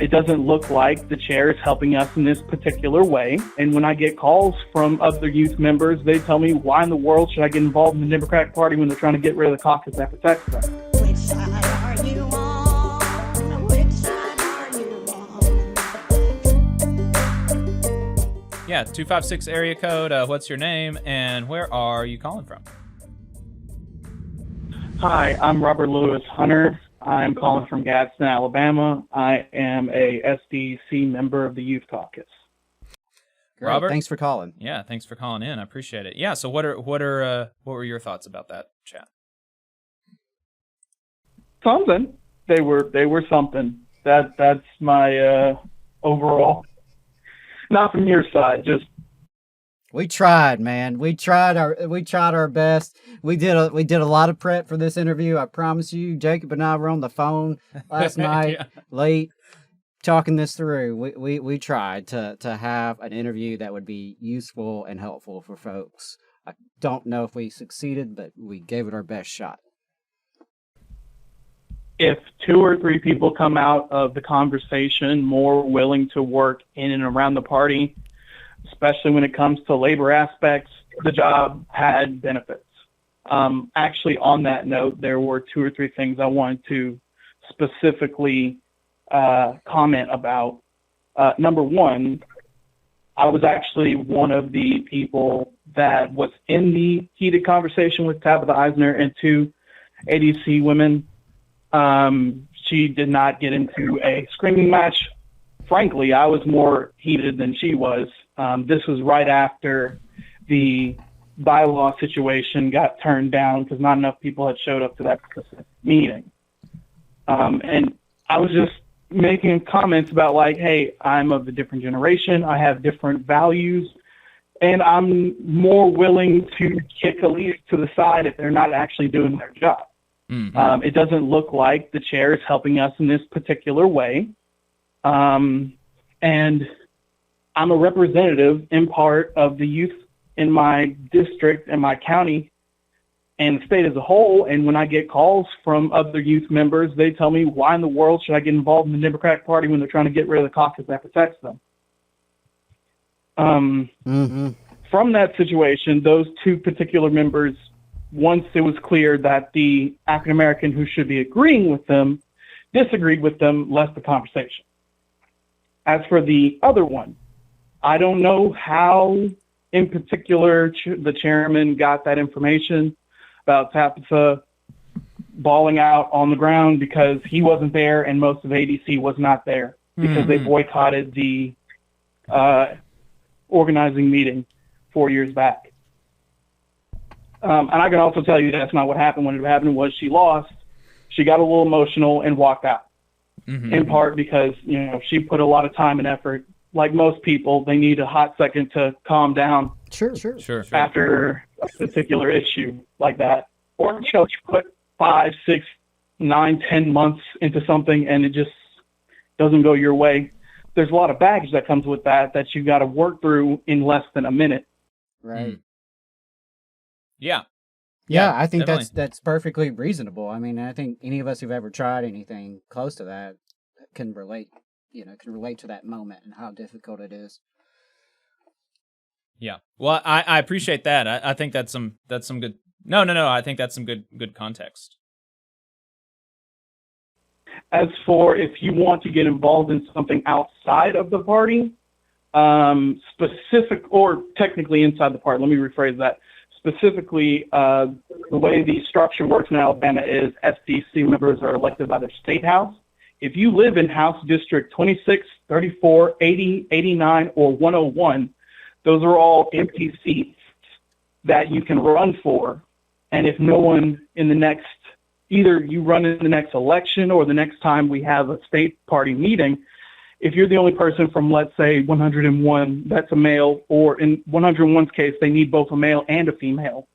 It doesn't look like the chair is helping us in this particular way. And when I get calls from other youth members, they tell me, why in the world should I get involved in the Democratic Party when they're trying to get rid of the caucus that protects them? Which side are you on? Which side are you on? Yeah, 256 area code. What's your name and where are you calling from? Hi, I'm Robert Lewis Hunter. I'm calling from Gadsden, Alabama. I am a SDC member of the Youth Caucus. Great. Robert, thanks for calling. Yeah, thanks for calling in. I appreciate it. Yeah, so what were your thoughts about that chat? Something. They were something. That's my overall. Not from your side, just. We tried, man. We tried our best. We did a lot of prep for this interview. I promise you. Jacob and I were on the phone last night, late, talking this through. We tried to have an interview that would be useful and helpful for folks. I don't know if we succeeded, but we gave it our best shot. If 2 or 3 people come out of the conversation more willing to work in and around the party, especially when it comes to labor aspects, the job had benefits. Actually, on that note, there were 2 or 3 things I wanted to specifically comment about. Number one, I was actually one of the people that was in the heated conversation with Tabitha Eisner and 2 ADC women. She did not get into a screaming match. Frankly, I was more heated than she was. This was right after the bylaw situation got turned down because not enough people had showed up to that meeting. And I was just making comments about like, hey, I'm of a different generation. I have different values. And I'm more willing to kick a leader to the side if they're not actually doing their job. Mm-hmm. It doesn't look like the chair is helping us in this particular way. And I'm a representative in part of the youth in my district and my county and the state as a whole. And when I get calls from other youth members, they tell me, why in the world should I get involved in the Democratic Party when they're trying to get rid of the caucus that protects them? From that situation, those 2 particular members, once it was clear that the African American who should be agreeing with them disagreed with them, left the conversation. As for the other one, I don't know how in particular the chairman got that information about Tabitha bawling out on the ground because he wasn't there and most of ADC was not there because they boycotted the organizing meeting 4 years back. And I can also tell you that's not what happened. What happened was she lost, she got a little emotional and walked out. In part because, she put a lot of time and effort. Like most people, they need a hot second to calm down. Sure. After a particular issue like that. Or, you put 5, 6, 9, 10 months into something and it just doesn't go your way. There's a lot of baggage that comes with that you've got to work through in less than a minute. Right. Yeah. Yeah, I think definitely. that's perfectly reasonable. I mean, I think any of us who've ever tried anything close to that can relate, can relate to that moment and how difficult it is. Yeah. Well, I appreciate that. I think that's some good. No. I think that's some good context. As for if you want to get involved in something outside of the party, specific or technically inside the party, let me rephrase that. Specifically, the way the structure works in Alabama is SDC members are elected by the state house. If you live in House District 26, 34, 80, 89, or 101, those are all empty seats that you can run for. And if no one in the next, either you run in the next election or the next time we have a state party meeting, if you're the only person from, let's say, 101, that's a male, or in 101's case, they need both a male and a female.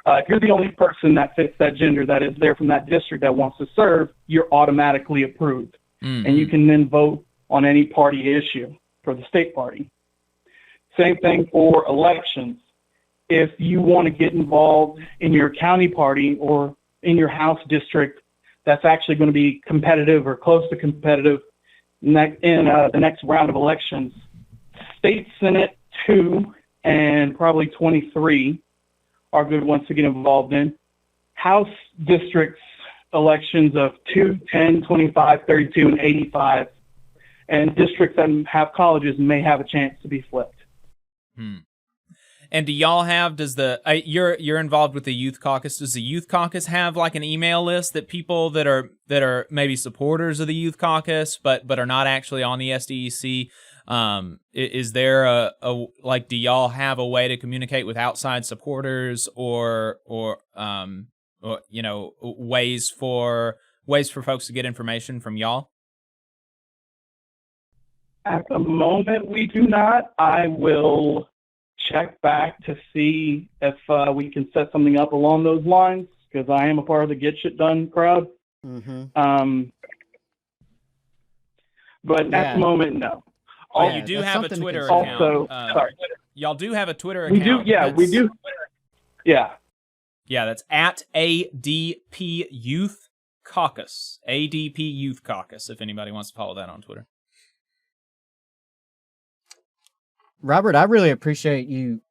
If you're the only person that fits that gender that is there from that district that wants to serve, you're automatically approved. And you can then vote on any party issue for the state party. Same thing for elections. If you want to get involved in your county party or in your House district that's actually going to be competitive or close to competitive, the next round of elections. State Senate 2 and probably 23 are good ones to get involved in. House districts elections of 2, 10, 25, 32, and 85. And districts that have colleges may have a chance to be flipped. And do y'all have, you're involved with the Youth Caucus. Does the Youth Caucus have like an email list that people that are maybe supporters of the Youth Caucus but are not actually on the SDEC? Is there do y'all have a way to communicate with outside supporters or ways for folks to get information from y'all? At the moment, we do not. I will check back to see if we can set something up along those lines, because I am a part of the Get Shit Done crowd. Mm-hmm. But at the moment, no. You do have a Twitter account. Also, sorry. Y'all do have a Twitter We account. do, yeah, we do. Yeah. Yeah, that's at ADP Youth Caucus. ADP Youth Caucus, if anybody wants to follow that on Twitter. Robert, I really appreciate you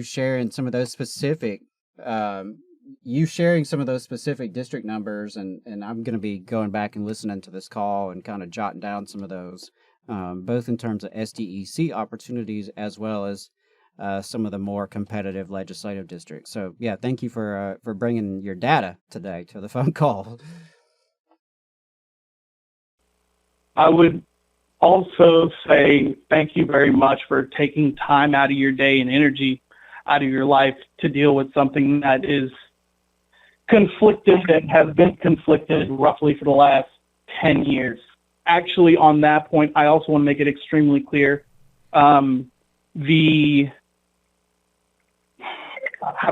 sharing some of those specific district numbers, and I'm going to be going back and listening to this call and kind of jotting down some of those, both in terms of SDEC opportunities as well as some of the more competitive legislative districts. So yeah, thank you for bringing your data today to the phone call. I would also say thank you very much for taking time out of your day and energy out of your life to deal with something that is conflicted and has been conflicted roughly for the last 10 years. Actually, on that point, I also want to make it extremely clear. How do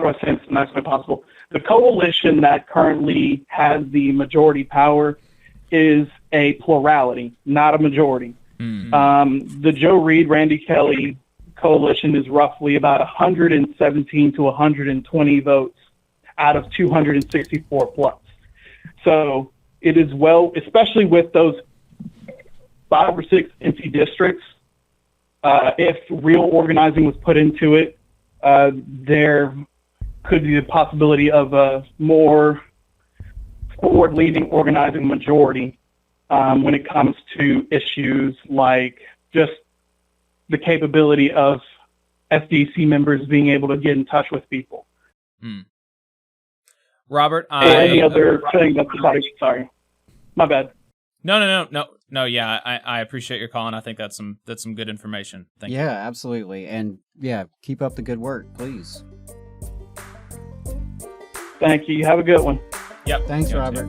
I say this in the nicest way possible? The coalition that currently has the majority power is a plurality, not a majority. Mm-hmm. The Joe Reed, Randy Kelly coalition is roughly about 117 to 120 votes out of 264 plus. So it is especially with those 5 or 6 empty districts, if real organizing was put into it, there could be the possibility of a more forward-leaning organizing majority when it comes to issues like just the capability of SDC members being able to get in touch with people. Robert, or any other thing that's about it. Sorry, my bad. No. Yeah, I appreciate your call, and I think that's some good information. Thank you. Yeah, absolutely, and yeah, keep up the good work, please. Thank you. Have a good one. Yep. Thanks, Robert.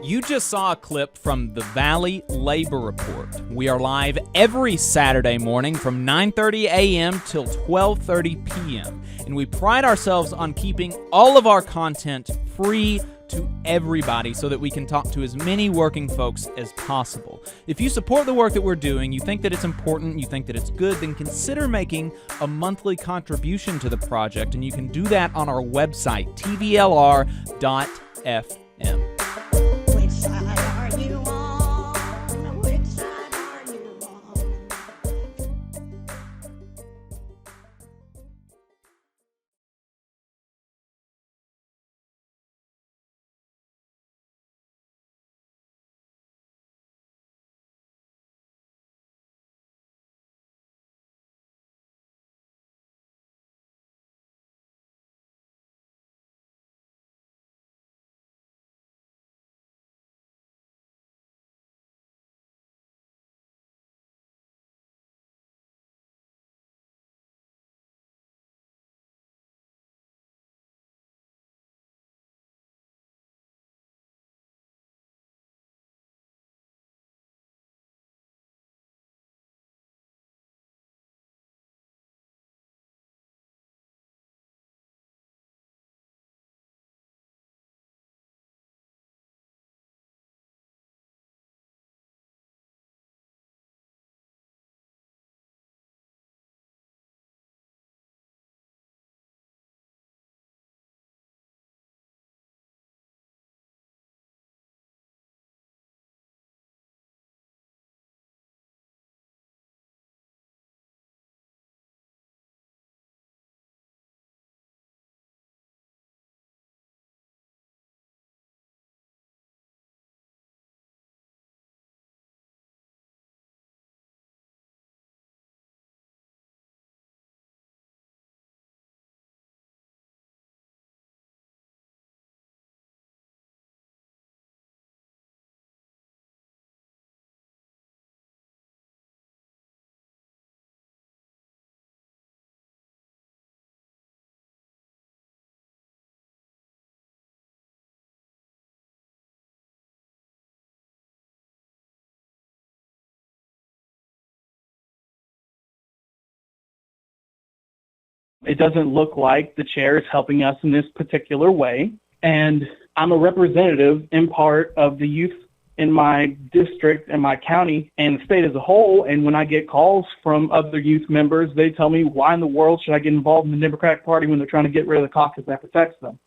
You just saw a clip from the Valley Labor Report. We are live every Saturday morning from 9:30 a.m. till 12:30 p.m. And we pride ourselves on keeping all of our content free to everybody so that we can talk to as many working folks as possible. If you support the work that we're doing, you think that it's important, you think that it's good, then consider making a monthly contribution to the project, and you can do that on our website, tvlr.fm. It doesn't look like the chair is helping us in this particular way. And I'm a representative in part of the youth in my district and my county and the state as a whole. And when I get calls from other youth members, they tell me, why in the world should I get involved in the Democratic Party when they're trying to get rid of the caucus that protects them?